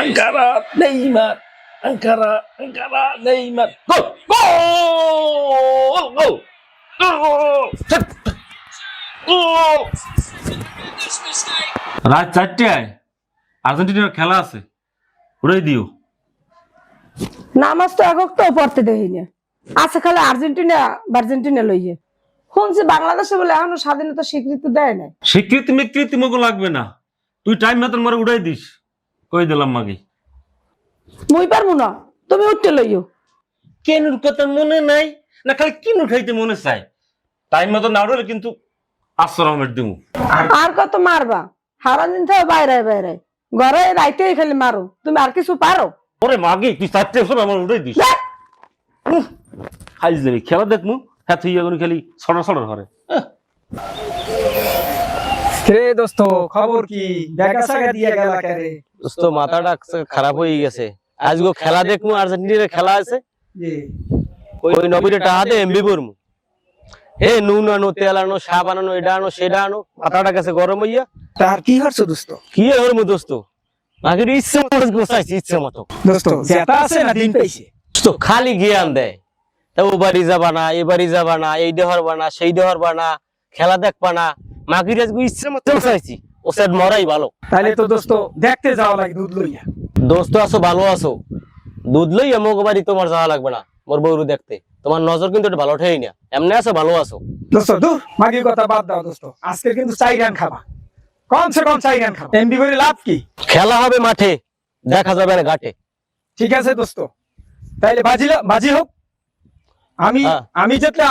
Ankara, Neymar. Ankara, Neymar. Go! Go! রাত 4টায় আর্জেন্টিনার খেলা আছে, উড়াই দিও। নামাজ তো একক তো পড়তে দেই না, আছে খালি আর্জেন্টিনা লইয়ে। শুনছি বাংলাদেশে বলে এখনো স্বাধীনতা স্বীকৃতি দেয় না। স্বীকৃতি মগো লাগবে না, তুই টাইম মতন মরে উড়াই দিস, কই দিলাম মাগি। মুই পারবো না, তুমি উঠতে লইও। কেনুর কথা মনে নাই না, খালি কিন উঠাইতে মনে চাই। টাইম মতন না উড়ালে কিন্তু আশ্রমের দিমু। আর কত মারবা, সারা দিন থেকে বাইরে ঘরে রাইতেই খালি মারো, তুমি আর কিছু পারো? ওরে মাগি, তুই 4টার সময় আমার উড়াই দিস। হাইজ দেবি খেলা দেখমু, হ্যাঁ তুই এখন খালি ছড়া ঘরে। রে দোস্ত, খবর কি? দেখা সাগা দিয়া গেল করে দোস্ত, মাথাটা খারাপ হয়ে গেছে। আজকে খেলা দেখমু, আর্জেন্টিনার খেলা আছে। জি, ওই 90 টাকা দিয়ে এমবি করমু। হে নুন আনো, তেল আনো, সাবান আনো, এটা আনো সেটা আনো, মাথাটা গেছে গরম হইয়া। তার কি হচ্ছে দোস্ত? কি হরমু দোস্ত, আগের ইচ্ছে মতো গোছাইছি, ইচ্ছে মতো। দোস্ত যেটা আছে না দিন পাইছে। দোস্ত খালি জ্ঞান দেয়, ও বাড়ি যাবা না, এ বাড়ি যাবা না, এই দেহর বানা, সেই দেহর বানা, খেলা দেখবা না। মাগির আজকে ইচ্ছে মতো গোছাইছি, ও সেট মরাই ভালো। তাহলে তো দোস্ত দেখতে যাওয়া লাগে দুধ লইয়া। দোস্ত আছো, ভালো আছো, দুধ লইয়া মোগ বাড়ি তোমার যাওয়া লাগবে না মোর বউরু দেখতে। তোমার নজর কিন্তু এটা ভালো ঠেই না, এমনি আছো, ভালো আছো। দোস্ত দূর, মাগির কথা বাদ দাও দোস্ত, আজকে কিন্তু 4 রান খাবা, কমসে কম 4 রান খাবা। এমবি করে লাভ কি? খেলা হবে মাঠে, দেখা যাবে না ঘাটে। ঠিক আছে দোস্ত, তাইলে বাজি হোক। আমি জিতলে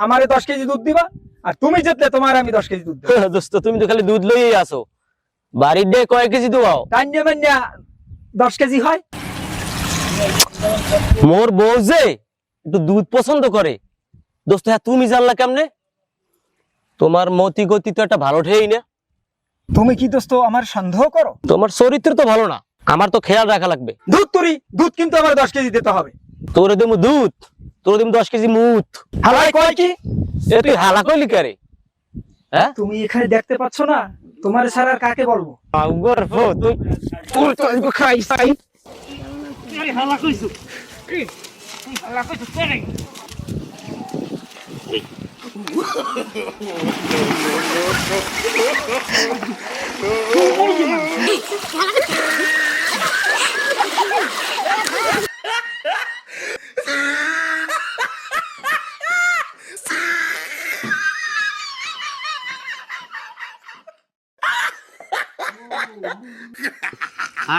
আমারে 10 কেজি দুধ দিবা, আর তুমি জিতলে তোমার আমি 10 কেজি দুধ দেব। দোস্ত তুমি তো খালি দুধ লইয়াই আসো, বাড়ির ডে কয় কেজি দুয়াও? টান্যা মান্যা 10 কেজি হয়। মোর বউ যে একটু দুধ পছন্দ করে দোস্ত। হ্যাঁ তুমি জানলা কেমনে? তোমার মতি গতি তো একটা ভালো ঠেই না। তুমি কি দোস্ত আমার সন্দেহ করো? তোমার চরিত্র তো ভালো না, আমার তো খেয়াল রাখা লাগবে। দুধ কিন্তু আমার 10 কেজি দিতে হবে। তোরে দেবো দুধ, তোরে দেবো 10 কেজি মুত। হালাই কয় কি? এ তুই হালা কইলি কারে? হ্যাঁ তুমি এখানে দেখতে পাচ্ছ না, তোমার ছাড়া আর কাকে বলবো? গর্ব তুই, তোর তো আজকে খাইছাই। আরে হালা কইছো, তুই হালা কইছো তোরে।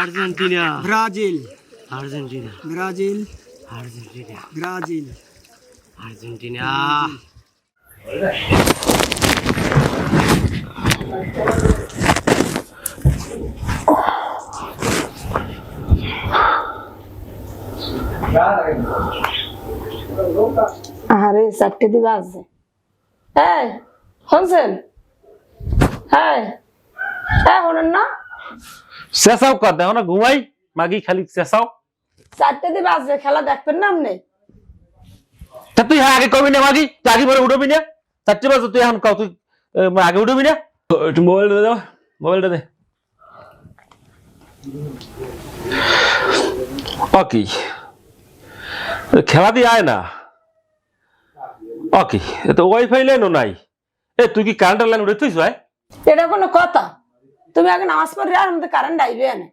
Argentina, Brazil, Argentina, Brazil, Argentina, Brazil. Argentina. আরে 4টে দিবা আছে। হ্যাঁ শুনছেন? হ্যাঁ শুনেন না? চেঁচাও কর, দেখো না ঘুমাই মাগি, খালি চেঁচাও। 4টে দিবা আছে, খেলা দেখবেন না আপনি? তা তুই আগে কবি না মাগি, তুই আগে পরে উঠবি না। 4টে বাজে তুই এখন কও, তুই আগে উঠবি না। একটু মোবাইলটা দে, মোবাইলটা দে। ওকে, খেলা দিয়ে আয় না। ওকে, তো ওয়াইফাই লাইনও নাই। এ তুই কি কারেন্টের লাইন উঠে তুই? এটা কোনো কথা? তুমি আগে নামাজ পড়ে আর আমাদের কারেন্ট আইবে না।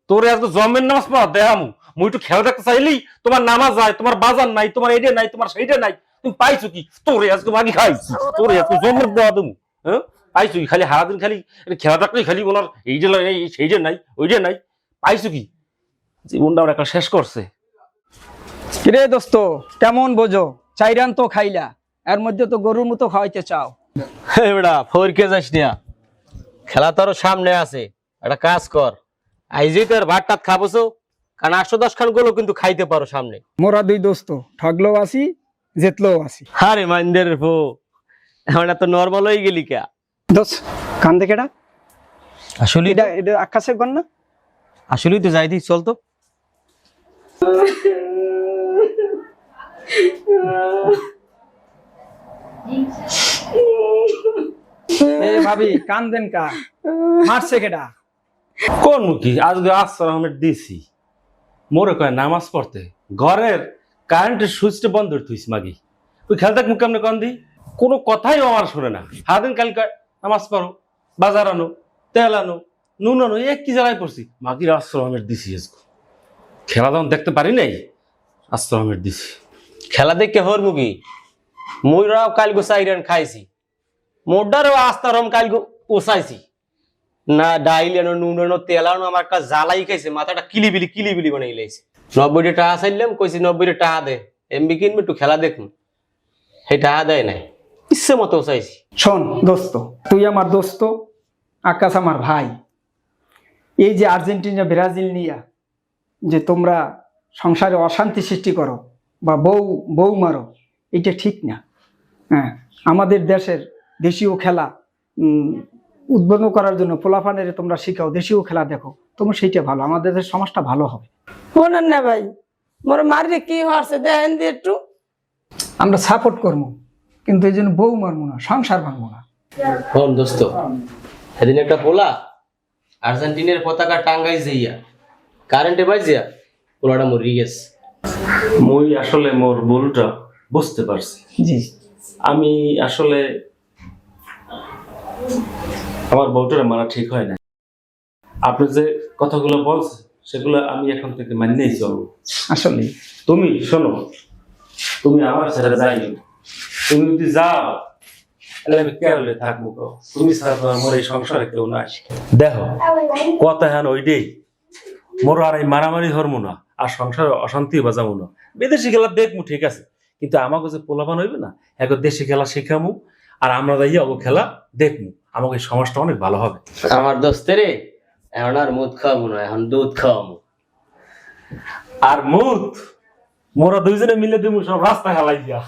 তোর আজকে জমের নামাজ পড়া দেখামু, মুই একটু খেলা দেখতে চাইলি তোমার নামাজ যায়, তোমার বাজার নাই, তোমার এইটা নাই, তোমার সেইটা নাই, তুমি পাইছো কি? তোরে আজকে মাগি খাইছি, তোরে আজকে জমের দেওয়া দেবো। হ্যাঁ পাইছো কি? খালি সারাদিন খালি খেলা দেখলেই খালি বলার এইটা নাই, সেইটা নাই, ওইটা নাই, পাইছো কি? জীবনটা আমার একটা শেষ করছে। কিরে দোস্ত, কেমন বোঝো? 4 রান তো খাইলা, এর মধ্যে তো গরুর মতো খাওয়াইতে চাও। বেড়া ফোরকে যাস না, খেলা তোর সামনে আছে। একটা কাজ কর, আইজি তোর ভাত টাত খাবছো, কারণ 810 খান গুলো কিন্তু খাইতে পারো সামনে। মোরা 2 দোস্ত, ঠগলেও আসি, জেতলেও আসি। আরে মাইন্দের ফো, আমরা তো নরমাল হয়ে গেলি কে দোস্ত কান দেখেটা আসলে? এটা আকাশের গান না? আসলেই তো যাই দিই, চল তো। ভাবি কান দেন কা, মারছে কেডা? কোন মুখী আজকে আশ্রমের দিছি মোরে কয় নামাজ পড়তে ঘরের কারেন্টের সুইচটা বন্ধ করে থুইস মাগি তুই খেয়াল থাক মুখ কেমনে কন দি কোনো কথাই আমার শোনে না হাদিন কাল কয় নামাজ পড়ো বাজার আনো তেল আনো নুন আনো এক কি জ্বালায় পড়ছি মাগির আশ্রমের দিছি আজকে খেলা যখন দেখতে পারি নাই আশ্রমের দিছি খেলা দেখে হর মুগি মুইরাও কালগো সাইরেন খাইছি মোডারও আস্তারম কালগো ওসাইছি না ডাইল এনো নুন এনো তেল আনো আমার একটা জ্বালাই খাইছে মাথাটা কিলিবিলি বানাই লাইছে 90 টাকা চাইলাম কইছি 90 টাকা দে এমবি কিনবি একটু খেলা দেখুন সেই টাকা দেয় নাই ইচ্ছে মতো চাইছি। শোন দোস্ত, তুই আমার দোস্ত, আকাশ আমার ভাই। এই যে আর্জেন্টিনা ব্রাজিল নিয়া যে তোমরা সংসারে অশান্তি সৃষ্টি করো বা বউ মারো, এটা ঠিক না। হ্যাঁ, আমাদের দেশের দেশীয় খেলা উদ্বোধন করার জন্য পোলাপানের তোমরা শিখাও, দেশীয় খেলা দেখো, তোমার সেইটা ভালো, আমাদের দেশের সমাজটা ভালো হবে। শোনেন না ভাই, মোর মারিয়ে কি হচ্ছে দেখেন দিয়ে একটু। আমরা সাপোর্ট করবো, কিন্তু এই জন্য বউ মারবো না, সংসার ভাঙবো না। হন দোস্ত, সেদিন একটা পোলা আর্জেন্টিনার পতাকা টাঙ্গাই যাইয়া কারেন্টে বাজিয়া পোলাটা মরি গেছে। মুই আসলে মোর ভুলটা বুঝতে পারছি। জি, আমি আসলে আমার বউটারে মারা ঠিক হয় না। আপনি যে কথাগুলো বলছেন সেগুলো আমি এখন থেকে মানলেই চলবো। আসলে তুমি শোনো, তুমি আমার ছেড়ে যাই, তুমি যদি যাও তাহলে আমি কেরলে থাকবো গো। তুমি ছাড়া তো আমার এই সংসারে কেউ নাই। দেখো কথা হ্যান ওইটাই, মোর আর এই মারামারি ধর্ম না, আর সংসারে অশান্তি বাজাবো না। বিদেশি খেলা দেখবো ঠিক আছে, কিন্তু আমাকে যে পোলাপান হইবে না, এখন দেশি খেলা শেখামু, আর আমরা যাই অগো খেলা দেখবো, আমাকে এই সমাজটা অনেক ভালো হবে। আমার দোস্তেরে এখন আর মুদ খাওয়াবো না, এখন দুধ খাওয়াবো। আর মুত মোরা দুইজনে মিলে দিব সব রাস্তা খালাই দিয়া।